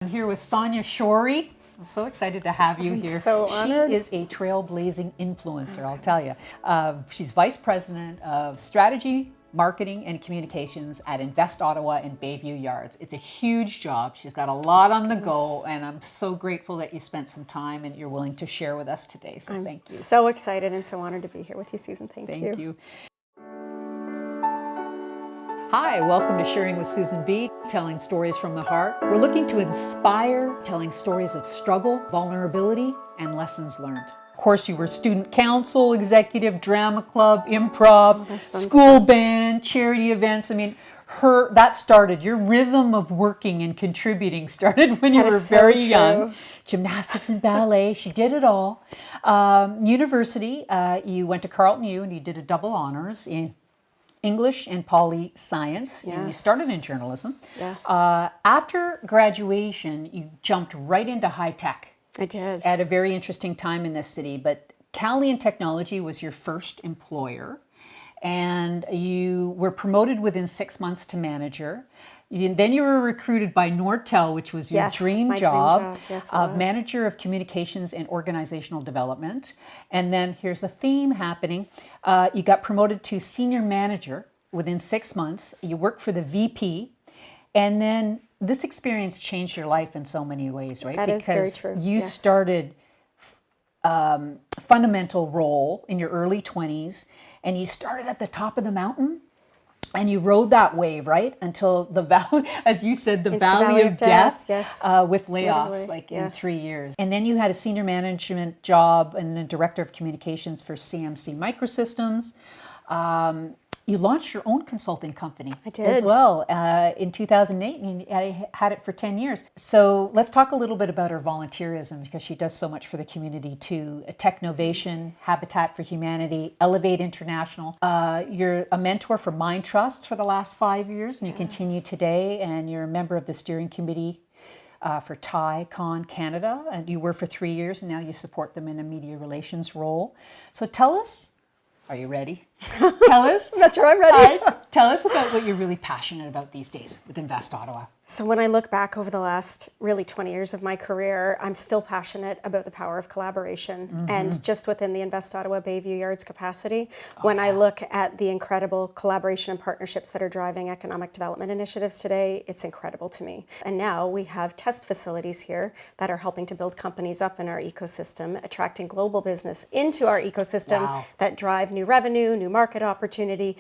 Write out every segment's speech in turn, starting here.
I'm here with Sonya Shorey. I'm so excited to have you here. So honored. She is a trailblazing influencer, I'll tell you. She's Vice President of Strategy, Marketing and Communications at Invest Ottawa and Bayview Yards. It's a huge job. She's got a lot on the go, and I'm so grateful that you spent some time and you're willing to share with us today. So thank you. So excited and so honored to be here with you, Susan. Thank you. Hi, welcome to Sharing with Susan B, telling stories from the heart. We're looking to inspire, telling stories of struggle, vulnerability, and lessons learned. Of course, you were student council, executive, drama club, improv, school band, charity events. I mean, that started, your rhythm of working and contributing started when you were very young. Gymnastics and ballet, she did it all. University, you went to Carleton U and you did a double honors in English and Poli Science. Yes. And you started in journalism. Yes. After graduation, you jumped right into high tech. I did. At a very interesting time in this city. But Salient Technology was your first employer. And you were promoted within 6 months to manager. Then you were recruited by Nortel, which was your dream job, of manager of communications and organizational development. And then here's the theme happening. You got promoted to senior manager within 6 months. You worked for the VP. And then this experience changed your life in so many ways, right? That is very true. Because you started a fundamental role in your early 20s, and you started at the top of the mountain. And you rode that wave, right? Until the valley, as you said, the valley of death, with layoffs in 3 years. And then you had a senior management job and a director of communications for CMC Microsystems. You launched your own consulting company as well in 2008, and you had it for 10 years. So let's talk a little bit about her volunteerism, because she does so much for the community too. Technovation, Habitat for Humanity, Elevate International. You're a mentor for Mind Trust for the last 5 years, and you continue today, and you're a member of the steering committee for TICON Canada, and you were for 3 years, and now you support them in a media relations role. So tell us, are you ready? Tell us. I'm not sure I'm ready. Tell us about what you're really passionate about these days with Invest Ottawa. So when I look back over the last really 20 years of my career, I'm still passionate about the power of collaboration. And just within the Invest Ottawa Bayview Yards capacity, when I look at the incredible collaboration and partnerships that are driving economic development initiatives today, it's incredible to me. And now we have test facilities here that are helping to build companies up in our ecosystem, attracting global business into our ecosystem that drive new revenue, new market opportunity,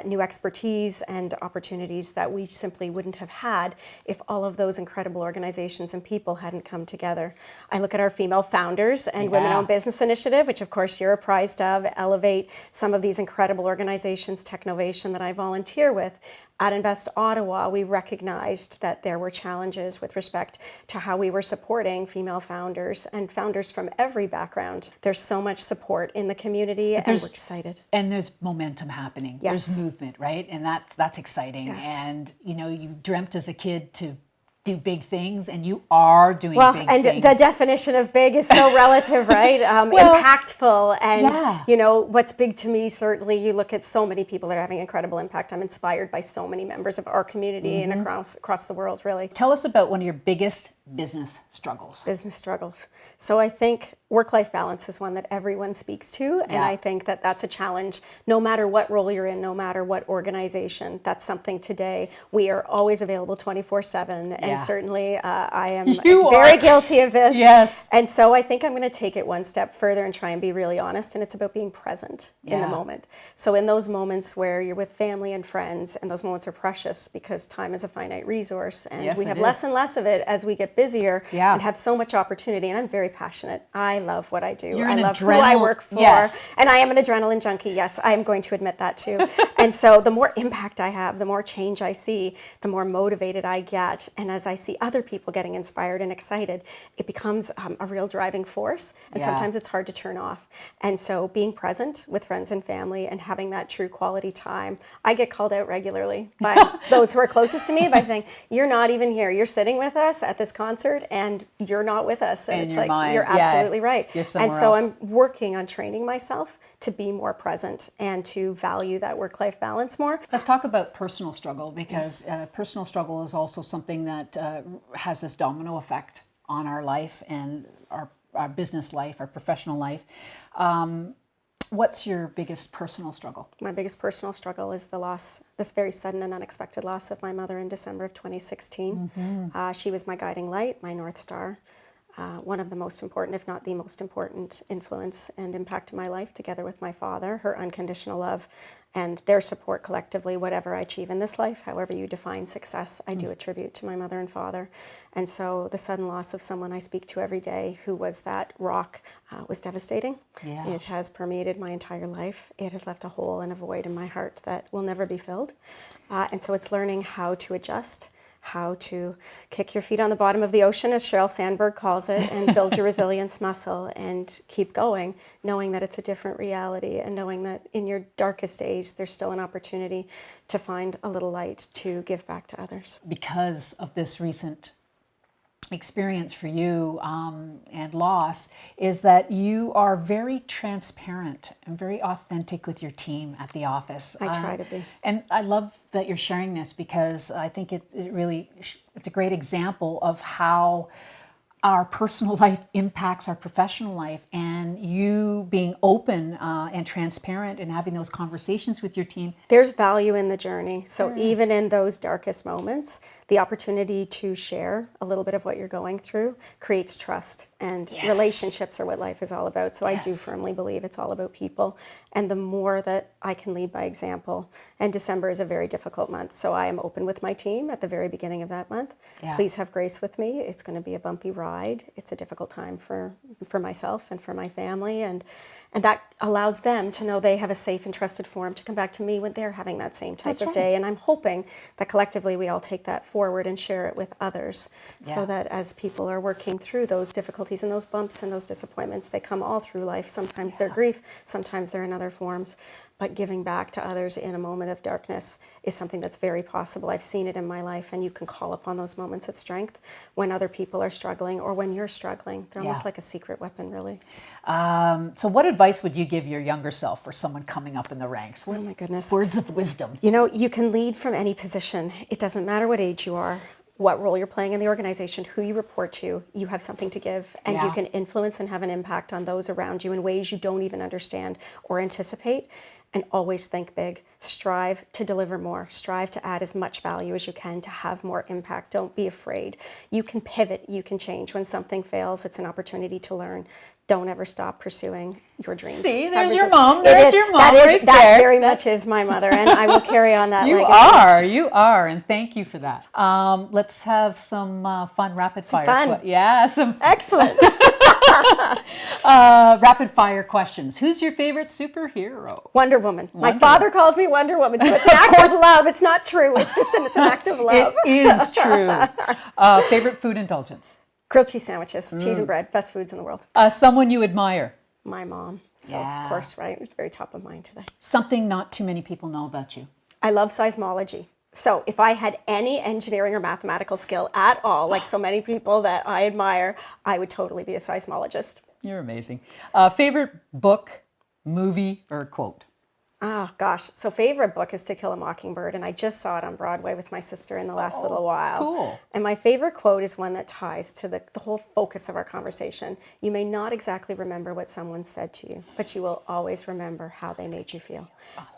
new expertise, and opportunities that we simply wouldn't have had if all of those incredible organizations and people hadn't come together. I look at our female founders and women-owned business initiative, which of course you're apprised of, Elevate, some of these incredible organizations, Technovation that I volunteer with. At Invest Ottawa, we recognized that there were challenges with respect to how we were supporting female founders and founders from every background. There's so much support in the community, and we're excited. And there's momentum happening. There's movement, right? And that's exciting. And you know, you dreamt as a kid to do big things, and you are doing big things. And the definition of big is so relative, right? Impactful, and you know, what's big to me, certainly you look at so many people that are having incredible impact. I'm inspired by so many members of our community and across the world, really. Tell us about one of your biggest business struggles. So I think work-life balance is one that everyone speaks to, and I think that that's a challenge no matter what role you're in, no matter what organization. That's something today. We are always available 24/7, and certainly I am very guilty of this. Yes. And so I think I'm going to take it one step further and try and be really honest, and it's about being present in the moment. So in those moments where you're with family and friends, and those moments are precious because time is a finite resource, and we have less and less of it as we get busier and have so much opportunity, and I'm very passionate. I love what I do. I love who I work for. And I am an adrenaline junkie. Yes, I am going to admit that too. And so the more impact I have, the more change I see, the more motivated I get. And as I see other people getting inspired and excited, it becomes a real driving force. And sometimes it's hard to turn off. And so being present with friends and family and having that true quality time, I get called out regularly by those who are closest to me by saying, "You're not even here. You're sitting with us at this conference concert and you're not with us. And In it's your like, mind, you're yeah. absolutely right. You're And somewhere so else. I'm working on training myself to be more present and to value that work-life balance more. Let's talk about personal struggle, because personal struggle is also something that has this domino effect on our life and our business life, our professional life. What's your biggest personal struggle? My biggest personal struggle is the loss, this very sudden and unexpected loss of my mother in December of 2016. She was my guiding light, my North Star, one of the most important, if not the most important, influence and impact in my life, together with my father, her unconditional love, and their support collectively. Whatever I achieve in this life, however you define success, I do attribute to my mother and father. And so the sudden loss of someone I speak to every day who was that rock was devastating. Yeah. It has permeated my entire life. It has left a hole and a void in my heart that will never be filled. And so it's learning how to adjust, how to kick your feet on the bottom of the ocean, as Sheryl Sandberg calls it, and build your resilience muscle and keep going, knowing that it's a different reality and knowing that in your darkest days, there's still an opportunity to find a little light to give back to others. Because of this recent experience for you and loss, is that you are very transparent and very authentic with your team at the office. I try to be. And I love that you're sharing this, because I think it's a great example of how our personal life impacts our professional life, and you being open and transparent and having those conversations with your team. There's value in the journey. So even in those darkest moments, the opportunity to share a little bit of what you're going through creates trust, and relationships are what life is all about. So I do firmly believe it's all about people. And the more that I can lead by example, and December is a very difficult month. So I am open with my team at the very beginning of that month. Yeah. Please have grace with me. It's going to be a bumpy ride. It's a difficult time for myself and for my family. And that allows them to know they have a safe and trusted forum to come back to me when they're having that same type of day. And I'm hoping that collectively we all take that forward and share it with others, so that as people are working through those difficulties and those bumps and those disappointments, they come all through life. Sometimes they're grief, sometimes they're in other forms. But giving back to others in a moment of darkness is something that's very possible. I've seen it in my life, and you can call upon those moments of strength when other people are struggling or when you're struggling. They're almost like a secret weapon, really. So what advice would you give your younger self or someone coming up in the ranks? Oh my goodness. Words of wisdom. You know, you can lead from any position. It doesn't matter what age you are, what role you're playing in the organization, who you report to. You have something to give, and you can influence and have an impact on those around you in ways you don't even understand or anticipate. And always think big. Strive to deliver more. Strive to add as much value as you can to have more impact. Don't be afraid. You can pivot. You can change. When something fails, it's an opportunity to learn. Don't ever stop pursuing your dreams. See, there's your mom. There's your mom that very much is my mother, and I will carry on that legacy. You are, and thank you for that. Let's have some fun rapid fire. Fun. Some Excellent. rapid fire questions. Who's your favorite superhero? Wonder Woman. My father calls me Wonder Woman, so it's an act of love. It's not true. It's an act of love. It is true. Favorite food indulgence? Grilled cheese sandwiches, cheese and bread, best foods in the world. Someone you admire? My mom. So, of course, right? It's very top of mind today. Something not too many people know about you? I love seismology. So if I had any engineering or mathematical skill at all, like so many people that I admire, I would totally be a seismologist. You're amazing. Favorite book, movie, or quote? Oh, gosh. So favorite book is To Kill a Mockingbird, and I just saw it on Broadway with my sister in the last little while. Cool. And my favorite quote is one that ties to the whole focus of our conversation. You may not exactly remember what someone said to you, but you will always remember how they made you feel.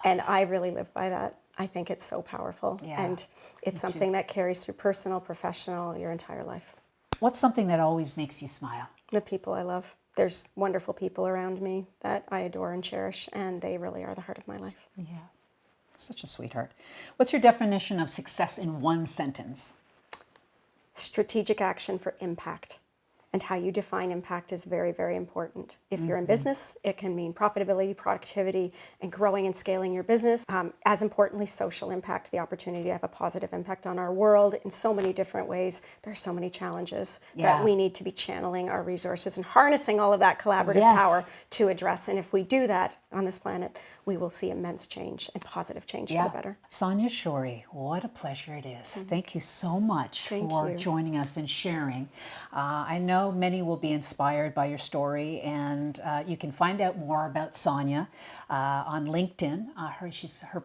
And I really live by that. I think it's so powerful. Yeah, and it's something that carries through personal, professional, your entire life. What's something that always makes you smile? The people I love. There's wonderful people around me that I adore and cherish, and they really are the heart of my life. Yeah, such a sweetheart. What's your definition of success in one sentence? Strategic action for impact. and how you define impact is very, very important. If you're in business, it can mean profitability, productivity, and growing and scaling your business. As importantly, social impact, the opportunity to have a positive impact on our world in so many different ways. There are so many challenges that we need to be channeling our resources and harnessing all of that collaborative power to address. And if we do that on this planet, we will see immense change and positive change for the better. Sonya Shorey, what a pleasure it is. Thank you so much for joining us and sharing. I know many will be inspired by your story, and you can find out more about Sonya on LinkedIn. Her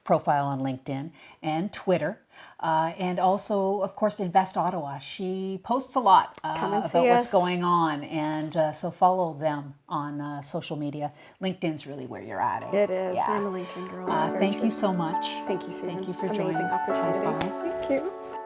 profile on LinkedIn and Twitter, and also, of course, Invest Ottawa. She posts a lot about what's going on, and so follow them on social media. LinkedIn's really where you're at. It is. I'm a LinkedIn girl. Thank you so much. Thank you, Susan. Thank you for Amazing joining. opportunity. Bye-bye. Thank you.